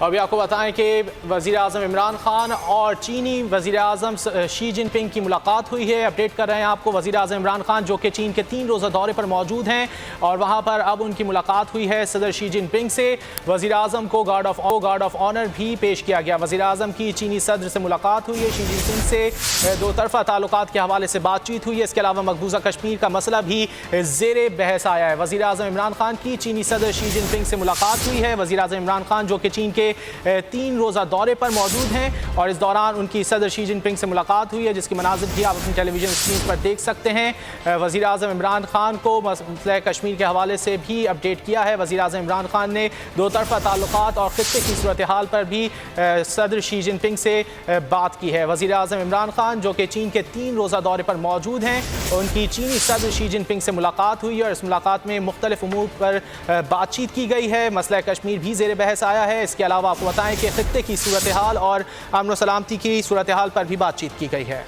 अभी आपको बताएं कि वज़ीर-ए-आज़म इमरान खान और चीनी वज़ीर-ए-आज़म शी जिनपिंग की मुलाकात हुई है। अपडेट कर रहे हैं आपको, वज़ीर-ए-आज़म इमरान खान जो कि चीन के 3 रोज़ा दौरे पर मौजूद हैं और वहाँ पर अब उनकी मुलाकात हुई है सदर शी जिनपिंग से। वज़ीर-ए-आज़म को गार्ड ऑफ ऑनर भी पेश किया गया। वज़ीर-ए-आज़म की चीनी सदर से मुलाकात हुई है। शी जिनपिंग से दो तरफ़ा ताल्लुकात के हवाले से बातचीत हुई है। इसके अलावा मकबूजा कश्मीर का मसला भी ज़ेरे बहस आया है। वज़ीर-ए-आज़म इमरान खान की चीनी सदर शी जिनपिंग से मुलाकात हुई है। वज़ीर-ए-आज़म इमरान खान जो कि चीन के 3 रोज़ा दौरे पर मौजूद हैं और इस दौरान उनकी सदर शी जिनपिंग से मुलाकात हुई है, जिसकी मनाज़िर भी आप अपनी टेलीविज़न स्क्रीन पर देख सकते हैं। वज़ीर-ए-आज़म इमरान खान को मसला कश्मीर के हवाले से भी अपडेट किया है। वज़ीर-ए-आज़म इमरान खान ने दो तरफ़ा ताल्लुकात और ख़ित्ते की सूरत हाल पर भी सदर शी जिनपिंग से बात की है। वज़ीर-ए-आज़म इमरान खान जो कि चीन के 3 रोज़ा दौरे पर मौजूद हैं, उनकी चीनी सदर शी जिनपिंग से मुलाकात हुई है और इस मुलाकात में मुख्तलिफ उमूर पर बातचीत की गई है। मसला कश्मीर भी ज़ेर बहस आया है। इसके अलावा आपको बताएं कि ख़ित्ते की सूरत हाल और अमन व सलामती की सूरत हाल पर भी बातचीत की गई है।